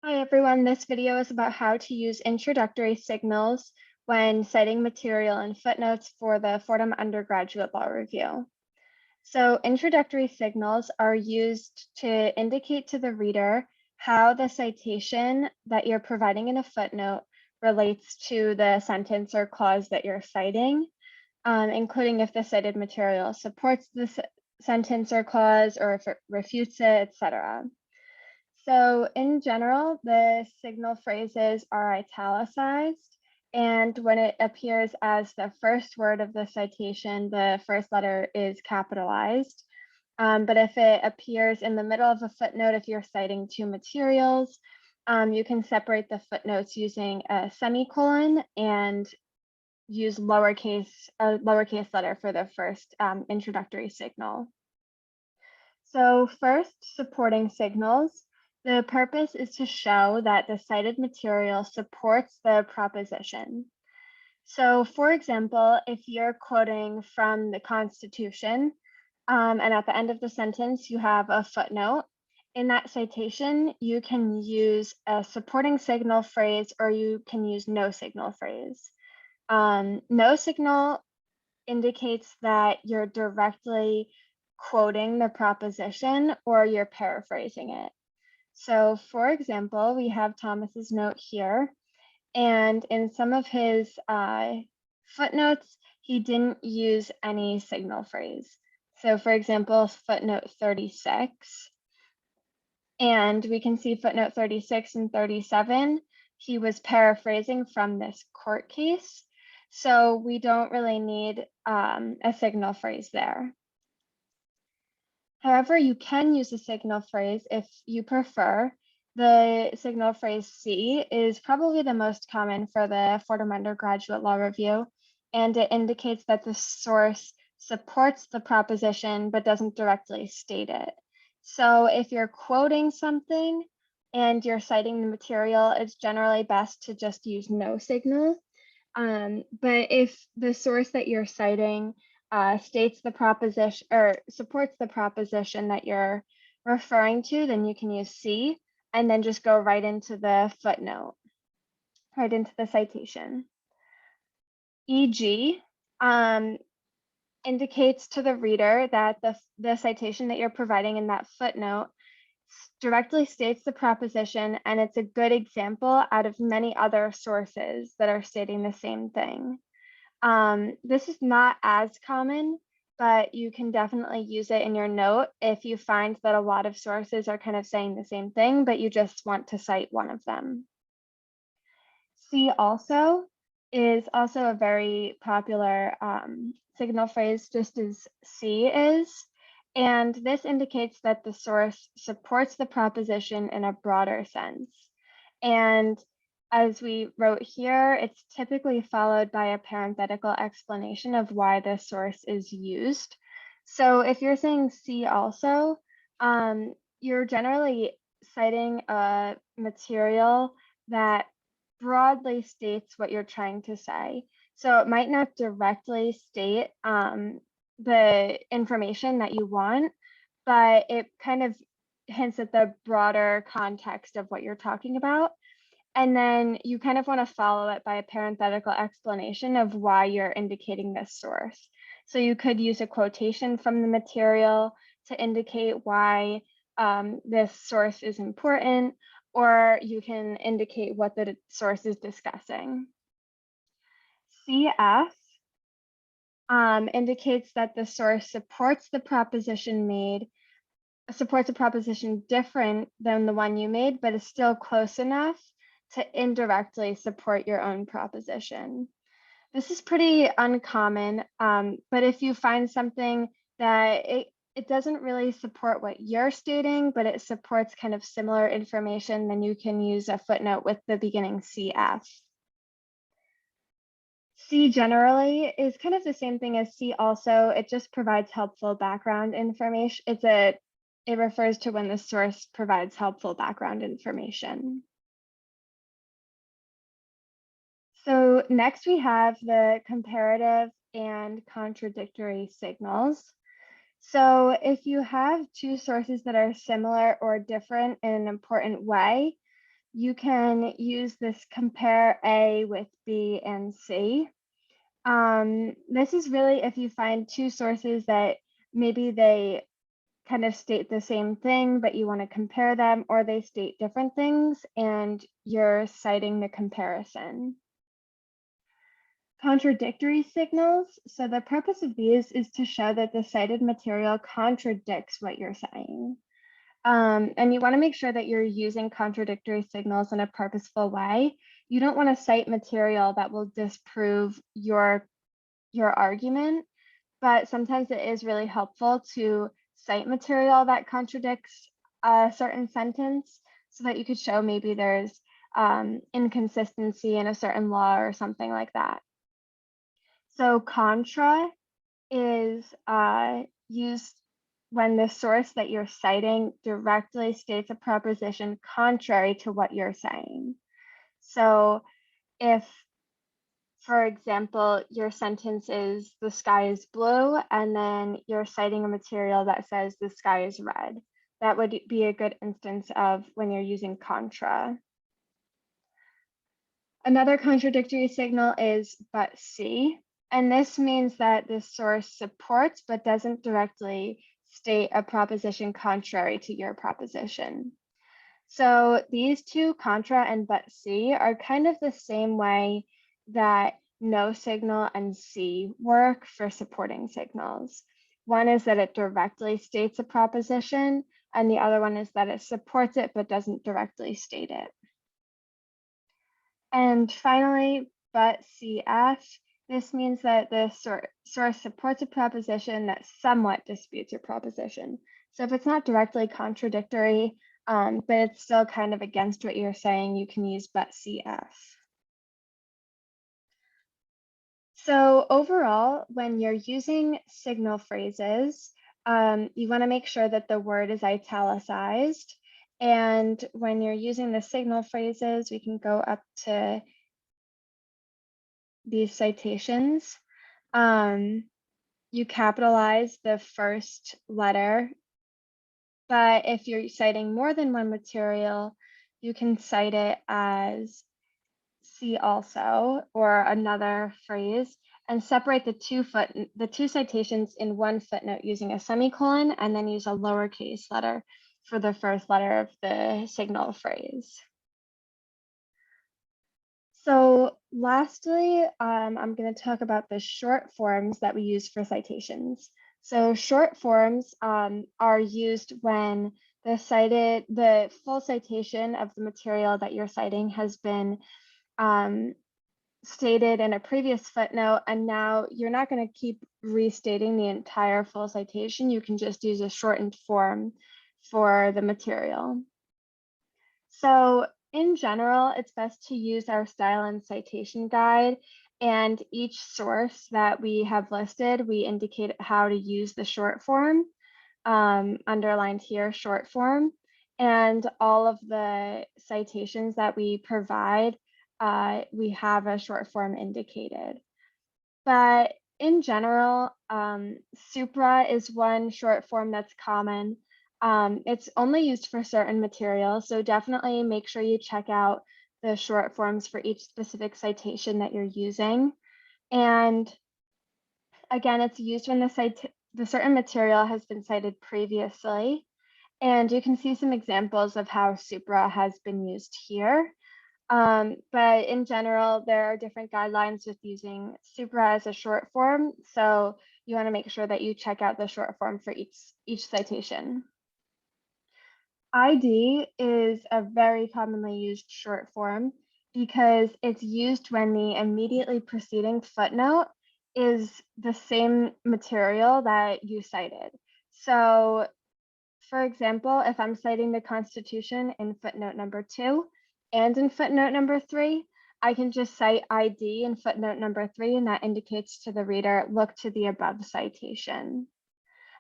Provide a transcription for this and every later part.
Hi everyone, this video is about how to use introductory signals when citing material and footnotes for the Fordham Undergraduate Law Review. So introductory signals are used to indicate to the reader how the citation that you're providing in a footnote relates to the sentence or clause that you're citing, including if the cited material supports the sentence or clause or if it refutes it, etc. So in general, the signal phrases are italicized, and when it appears as the first word of the citation, the first letter is capitalized. But if it appears in the middle of a footnote, if you're citing two materials, you can separate the footnotes using a semicolon and use a lowercase letter for the first introductory signal. So first, supporting signals. The purpose is to show that the cited material supports the proposition. So for example, if you're quoting from the Constitution, and at the end of the sentence, you have a footnote, in that citation, you can use a supporting signal phrase or you can use no signal phrase. No signal indicates that you're directly quoting the proposition or you're paraphrasing it. So for example, we have Thomas's note here, and in some of his footnotes, he didn't use any signal phrase. So for example, footnote 36, and we can see footnote 36 and 37, he was paraphrasing from this court case. So we don't really need a signal phrase there. However, you can use a signal phrase if you prefer. The signal phrase C is probably the most common for the Fordham Undergraduate Law Review, and it indicates that the source supports the proposition but doesn't directly state it. So if you're quoting something and you're citing the material, it's generally best to just use no signal. But if the source that you're citing states the proposition or supports the proposition that you're referring to, then you can use C and then just go right into the footnote, right into the citation. E.g. Indicates to the reader that the citation that you're providing in that footnote directly states the proposition, and it's a good example out of many other sources that are stating the same thing. This is not as common, but you can definitely use it in your note if you find that a lot of sources are kind of saying the same thing, but you just want to cite one of them. C also is also a very popular signal phrase, just as C is. And this indicates that the source supports the proposition in a broader sense. And as we wrote here, it's typically followed by a parenthetical explanation of why the source is used. So if you're saying C also, you're generally citing a material that broadly states what you're trying to say. So it might not directly state the information that you want, but it kind of hints at the broader context of what you're talking about. And then you kind of want to follow it by a parenthetical explanation of why you're indicating this source. So you could use a quotation from the material to indicate why this source is important, or you can indicate what the source is discussing. CF indicates that the source supports the proposition supports a proposition different than the one you made, but is still close enough to indirectly support your own proposition. This is pretty uncommon, but if you find something that it doesn't really support what you're stating, but it supports kind of similar information, then you can use a footnote with the beginning CF. C generally is kind of the same thing as C also. It just provides helpful background information. It refers to when the source provides helpful background information. So next we have the comparative and contradictory signals. So if you have two sources that are similar or different in an important way, you can use this compare A with B and C. This is really if you find two sources that maybe they kind of state the same thing, but you want to compare them, or they state different things and you're citing the comparison. Contradictory signals. So the purpose of these is to show that the cited material contradicts what you're saying. And you want to make sure that you're using contradictory signals in a purposeful way. You don't want to cite material that will disprove your argument, but sometimes it is really helpful to cite material that contradicts a certain sentence so that you could show maybe there's inconsistency in a certain law or something like that. So contra is used when the source that you're citing directly states a proposition contrary to what you're saying. So if, for example, your sentence is the sky is blue, and then you're citing a material that says the sky is red, that would be a good instance of when you're using contra. Another contradictory signal is but C, and this means that the source supports but doesn't directly state a proposition contrary to your proposition. So these two, contra and but C, are kind of the same way that no signal and C work for supporting signals. One is that it directly states a proposition, and the other one is that it supports it but doesn't directly state it. And finally, but CF, this means that the source supports a proposition that somewhat disputes your proposition. So if it's not directly contradictory, but it's still kind of against what you're saying, you can use but CF. So overall, when you're using signal phrases, you want to make sure that the word is italicized. And when you're using the signal phrases, we can go up to these citations. You capitalize the first letter, but if you're citing more than one material, you can cite it as see also or another phrase, and separate the two citations in one footnote using a semicolon, and then use a lowercase letter for the first letter of the signal phrase. So lastly, I'm going to talk about the short forms that we use for citations. So short forms are used when the full citation of the material that you're citing has been stated in a previous footnote, and now you're not going to keep restating the entire full citation. You can just use a shortened form for the material. So in general, it's best to use our style and citation guide, and each source that we have listed, we indicate how to use the short form, underlined here, short form, and all of the citations that we provide, we have a short form indicated. But in general, supra is one short form that's common. It's only used for certain materials, so definitely make sure you check out the short forms for each specific citation that you're using. And again, it's used when the certain material has been cited previously. And you can see some examples of how supra has been used here. But in general, there are different guidelines with using supra as a short form. So you want to make sure that you check out the short form for each citation. ID is a very commonly used short form because it's used when the immediately preceding footnote is the same material that you cited. So for example, if I'm citing the Constitution in footnote number 2 and in footnote number 3, I can just cite ID in footnote number 3, and that indicates to the reader, look to the above citation.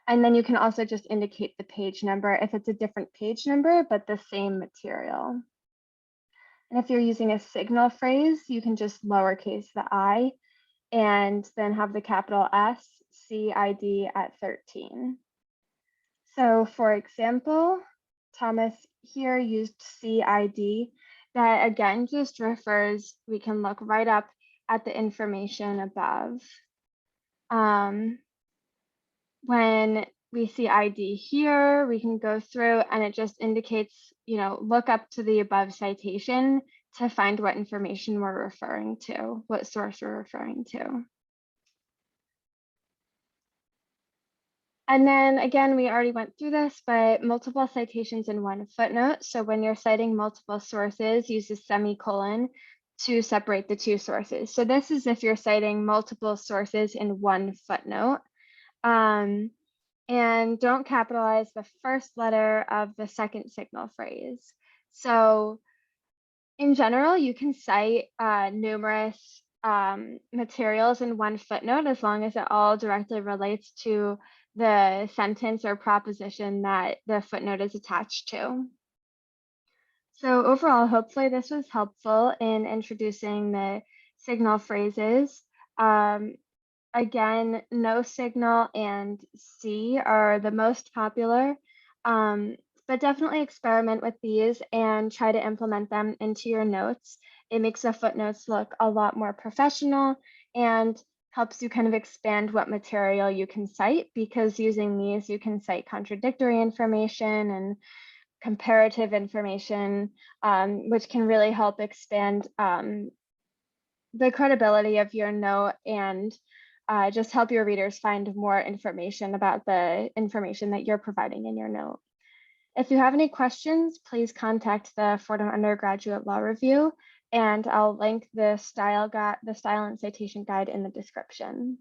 And then you can also just indicate the page number if it's a different page number, but the same material. And if you're using a signal phrase, you can just lowercase the I and then have the capital S, CID at 13. So for example, Thomas here used CID that again just refers, we can look right up at the information above. When we see ID here, we can go through and it just indicates, look up to the above citation to find what information we're referring to, what source we're referring to. And then again, we already went through this, but multiple citations in one footnote. So when you're citing multiple sources, use a semicolon to separate the two sources. So this is if you're citing multiple sources in one footnote. And don't capitalize the first letter of the second signal phrase. So in general, you can cite numerous materials in one footnote as long as it all directly relates to the sentence or proposition that the footnote is attached to. So overall, hopefully this was helpful in introducing the signal phrases. Again, no signal and C are the most popular, but definitely experiment with these and try to implement them into your notes. It makes the footnotes look a lot more professional and helps you kind of expand what material you can cite, because using these, you can cite contradictory information and comparative information, which can really help expand the credibility of your note and just help your readers find more information about the information that you're providing in your note. If you have any questions, please contact the Fordham Undergraduate Law Review, and I'll link the style and citation guide in the description.